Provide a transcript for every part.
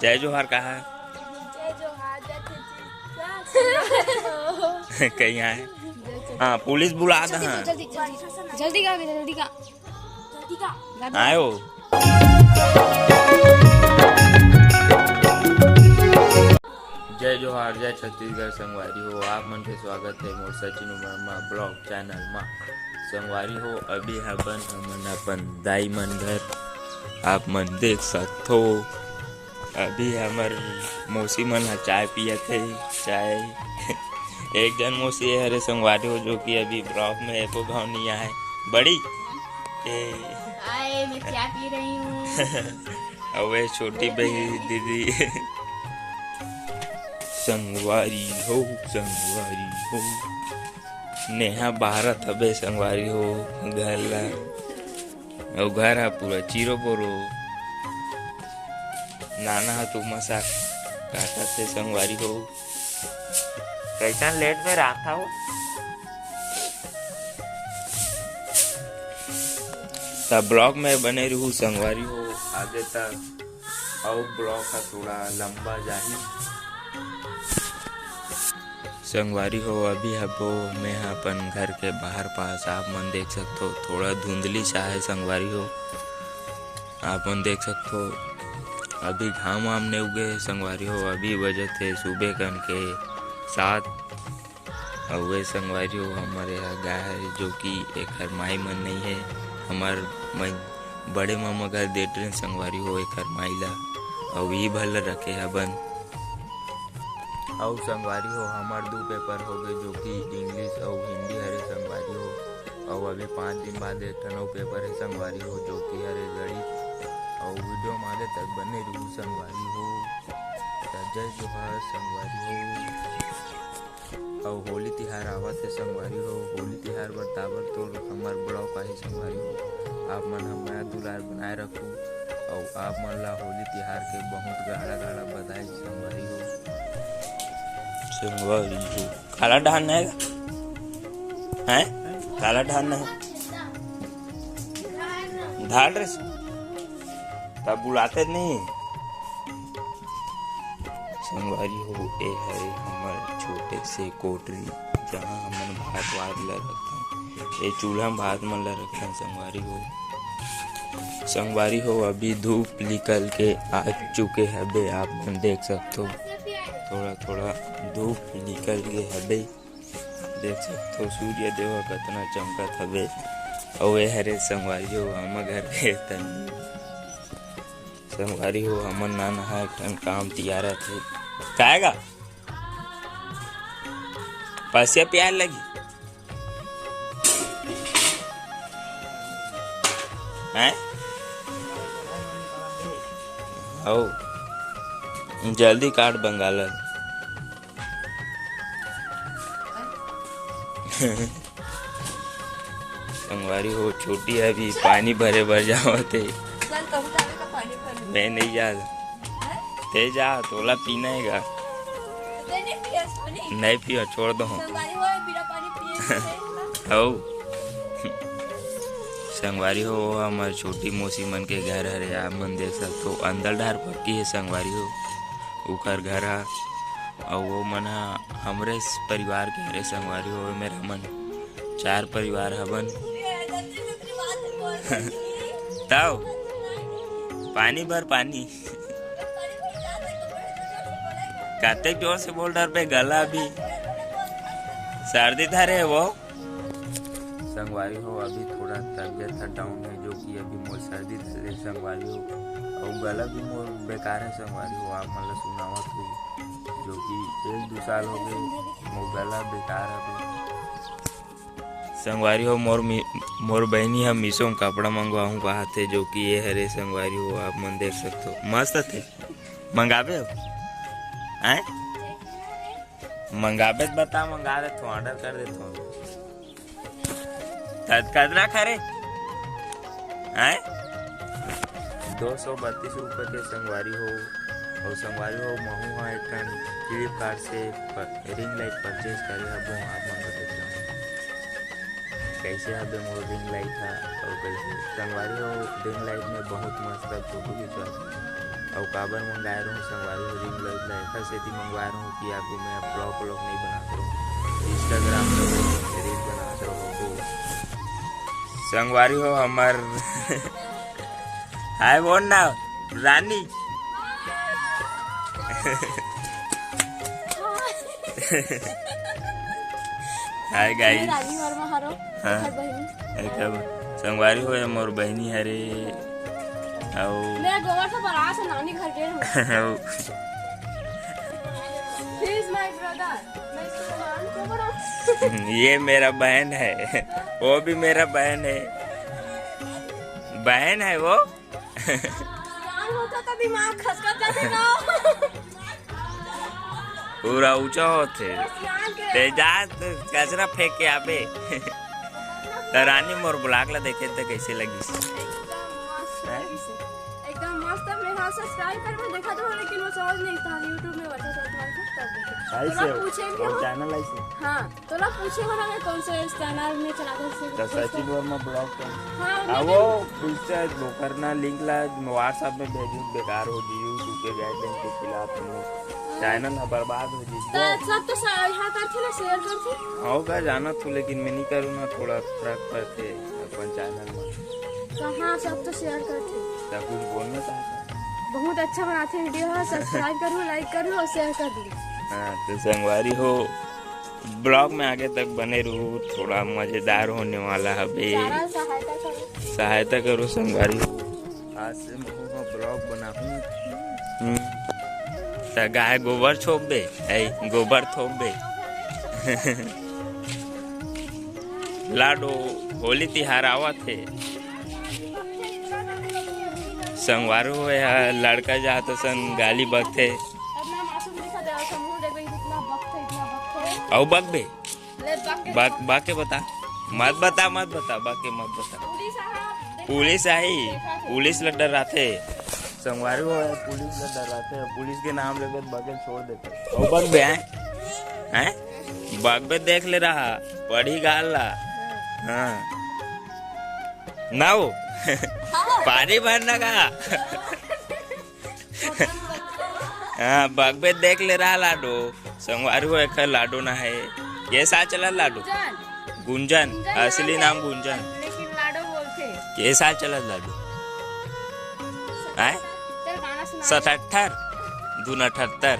जय जोहार कहा है। जय जोहार कहीं आए। हाँ पुलिस बुला था। हाँ जल्दी जल्दी का जल्दी का आयो। जय जोहार जय छत्तीसगढ़ संगवारी हो। आप मन के स्वागत है मोर सचिन वर्मा ब्लॉग चैनल मा। संगवारी हो अभी हबन हमन अपन दाई मन घर आप मन देख सकथो। अभी हमर मौसी मन ह चाय पियत है। चाय एक जन मौसी हरे संगवारी हो जो कि अभी ब्लॉग में एको गाँव नहीं आए। बड़ी मैं चाय पी रही हूँ। और वे छोटी बही दीदी संगवारी हो नेहा भारत हबे संगवारी हो घर ला और घर है पूरा चीरो बोरो नाना है तू मसा काटा थे संगवारी हो। कैसा लेट में रखा हो तब ब्लॉग में बने रहू संगवारी हो आगे तक और ब्लॉग का थोड़ा लंबा जाही संगवारी हो। अभी हबो मैं अपन घर के बाहर पास आप मन देख सकते हो थोड़ा धुंधली सा है संगवारी हो। आप मन देख सकते हो अभी घाम वाम ने उगे संगवारी हो। अभी बजे थे सुबह कन के 7 और वे संगवारी हो हमारे यहाँ गाय है जो कि एक माई मन नहीं है। हमार बड़े मामा घर दे ट्रेन संगवारी हो एक माई ला और ये भल रखे हबन और संगवारी हो हमार 2 पेपर हो गए जो कि इंग्लिश और हिंदी हरे संगवारी हो। और अभी 5 दिन बाद एक ठनो पेपर है संगवारी हो जो कि हरे गणित और वीडियो माले तक बने रहू संगवारी हो। जय जोहार संगवारी हो। और होली तिहार आवत है संगवारी हो। होली तिहार बरताबर तो हमार ब्लॉग का ही संगवारी हो। आप मन हमारा दुलार बनाए रखो और आप मन ला होली तिहार के बहुत गाढ़ा गाढ़ा बधाई संगवारी हो। संगवारी हो काला धान है काला धान है धान रे तब बुलाते नहीं संगवारी हो। ए हरे हमार छोटे से कोटरी जहाँ हमन भात वात ला रखते ये चूल्हा में भात मन ला रखते संगवारी हो। संगवारी हो अभी धूप निकल के आ चुके हबे आप मन देख सकते हो थोड़ा थोड़ा धूप निकल के हबे देख सकते हो सूर्य देव कितना चमकत हबे। और ये हरे संगवारी हो हम घर के तन संगवारी हो हमन नाना है टन काम तियारा थे खाएगा पैसे प्यार लगी हैं ओ जल्दी काट बंगाल संगवारी हो छोटी है अभी पानी भरे भर जाओ थे मैं नहीं जा ते जा तोला पीना है नहीं पियो छोड़ दो संगवारी हो हमार छोटी मौसी मन के घर हरे आप मन देख सकते हो अंदर डार पक्की है संगवारी हो उखर घर है और वो मन हमरे परिवार के हरे संगवारी हो। मेरा मन 4 परिवार हबन ताओ पानी भर पानी काते जोर से बोल रहा पे गला भी सर्दी था रे वो संगवारी हो। अभी थोड़ा तबियत डाउन है जो कि अभी मोर सर्दी धरे संगवारी हो और गला भी मोर बेकार है संगवारी हो। आप मतलब सुनावत हुई जो कि 1-2 साल हो गए मोर गला बेकार है संगवारी हो। मोर बहनी हम मीशो में कपड़ा मंगवाऊँ कहा थे जो कि ये हरे संगवारी हो आप मन देख सकते हो मस्त थे मंगावे हो हैं मंगावे बता मंगा दे तो ऑर्डर कर दे तो कदरा खरे हैं 232 रुपये के संगवारी हो। और संगवारी हो महू हाँ एक फ्लिपकार्ट से रिंग लाइट परचेज करे हबो आप मन देख कैसे हबे मोर रिंग लाइट था और कैसे संगवारी हो रिंग लाइट में बहुत मस्त फोटो खिंचवा और काबर मंगाए रहूँ संगवारी हो रिंग लाइट ला एकर सेती मंगवाए रहूँ कि आगू मैं ब्लॉग व्लॉग नहीं बनाता रहूँ, इंस्टाग्राम में रील बनाता रहूँ। तो संगवारी हो हमार हाय बोल ना रानी हाय गाइस। रानी वर्मा हरो हाँ संगवारी हो मोर बहनी हरे और मैं गोबर से बड़ा से नानी घर गए हूँ। He is my brother. मैं इसको नाम क्यों बनाऊं? ये मेरा बहन है, वो भी मेरा बहन है, बहन है वो। ज्ञान होता तो दिमाग खसका जाते ना। पूरा ऊंचा होते तेजाज कचरा फेंक के आबे। तो रानी मोर ब्लॉग ला देखे तो कैसे लगी? एकदम मस्त। मेरा सब्सक्राइब करके देखा तो लेकिन वो समझ नहीं था YouTube में बता था तुम्हारे तब ऐसे पूछेंगे और चैनल ऐसे हाँ तो लोग पूछेंगे ना मैं कौन से चैनल में चलाते तो सचिन वर्मा ब्लॉग का हाँ वो पूछता है वो करना लिंक ला व्हाट्सएप में भेजू, बेकार हो जी यूट्यूब के गाइडलाइन के खिलाफ चैनल ना बर्बाद हो जी। सब तो यहाँ करते ना शेयर करते होगा जाना तो, लेकिन मैं नहीं करूँ ना, थोड़ा फर्क पड़ते अपन चैनल में। हाँ सब तो शेयर करते क्या कुछ बोलना चाहता? बहुत अच्छा बनाते वीडियो है। सब्सक्राइब करो, लाइक करो और शेयर कर दो। हाँ तो संगवारी हो ब्लॉग में आगे तक बने रहो, थोड़ा मजेदार होने वाला है बे। सहायता करो संगवारी हो। आज से मैं ब्लॉग बनाऊँ तो गाय गोबर छोप दे, गोबर थोप दे। लाडो होली तिहार आवत है, संगवार हो या लड़का जाते सन गाली बकते औ बक बे बाके बता मत बता बाके मत बता। पुलिस आई, पुलिस ल डराते संगवारी हो, पुलिस ल डराते, पुलिस के नाम लेकर बगल छोड़ देते। औ बक बे हैं बक बे देख ले रहा पढ़ी गाल ला। हाँ ना वो पानी भरना का। हाँ बगबे देख ले रहा लाडो संगवारी हो एक लाडो ना है ये साथ चला लाडो गुंजन असली नाम गुंजन लेकिन लाडो बोलते ये साथ चला लाडो है 77 278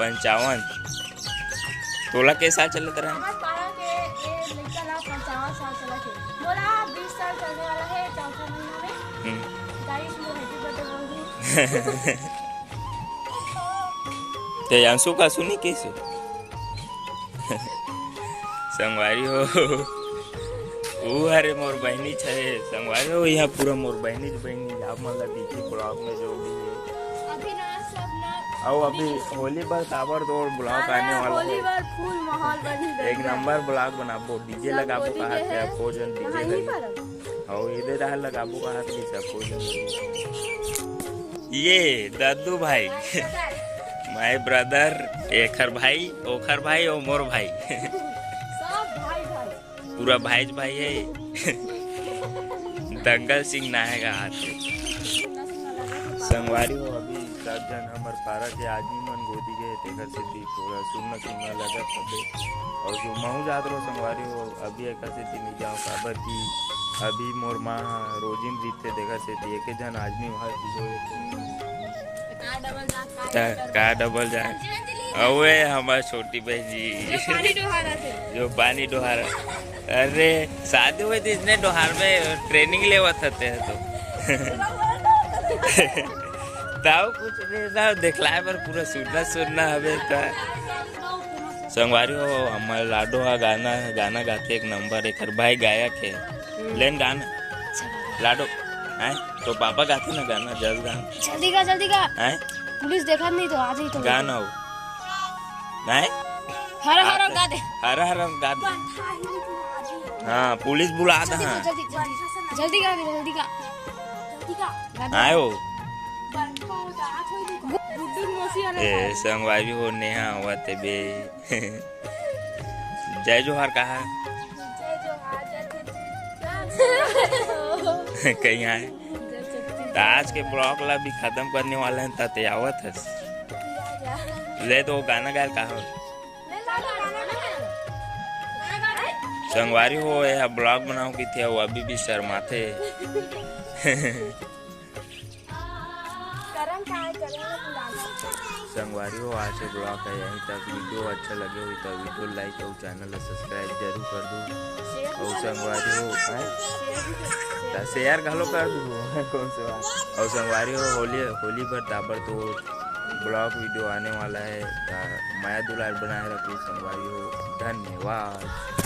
55 तोला के साथ चलत रहा? तो अंशु का सुनी कैसे संगवारी हो वो अरे मोर बहनी छे संगवारी हो यहाँ पूरा मोर बहनी आप मतलब देखी ब्लॉग में जो भी है और अभी होली पर ताबर तोड़ ब्लॉग आने वाला है। फुल माहौल बनी एक नंबर ब्लॉग बनाबो, डीजे लगाबो कहा से भोजन डीजे और इधर रहा लगाबो कहा से सब भोजन। ये दादू भाई माय ब्रदर एखर भाई ओखर भाई और मोर भाई सब भाई पूरा भाई भाई है। दंगल सिंह नायक हाथ संगवारी हो अभी सब जन हमार पारा के आदमी मन गोदी गए तेकर से थोड़ा सुनना लगा पड़े और जो महू जात रहो संगवारी हो अभी एक से नहीं जाओ काबर की अभी मोर माँ रोजिन रीते देखा से एक जन आदमी वहाँ का डबल जाए अवे हमारे छोटी बहन जी जो पानी डोहारा अरे शादी हुई थी इसने डोहार में ट्रेनिंग ले थे तो ताऊ कुछ नहीं दिखलाए पर पूरा सुनना हमें संगवारी हो हमारे लाडो हा गाना गाते एक नंबर एक भाई गायक है लेन गाना लाडो हैं तो पापा गाते ना गाना जल्द गाना जल्दी का हैं पुलिस देखा नहीं तो आज ही तो गाना हो नहीं हर गा दे हाँ पुलिस बुला दे हाँ जल्दी का आयो ए संगवारी हो नेहा हुआ ते बे जय जोहार कहा कहीं आए तो आज के ब्लॉग ला भी खत्म करने वाला है तते आवत है ले तो गाना गाय का हो संगवारी हो यह ब्लॉग बनाओ की थे वो अभी भी शर्माते संगवारी हो आज के ब्लॉग है यहीं तक। वीडियो अच्छा लगे हुई तो वीडियो लाइक और चैनल सब्सक्राइब जरूर कर दो। और संगवारी हो शेयर घलो कर दो कौन से बात। और संगवारी हो होली पर ताबड़तोड़ ब्लॉग वीडियो आने वाला है। माया दुलार बनाए रखो संगवारी हो। धन्यवाद।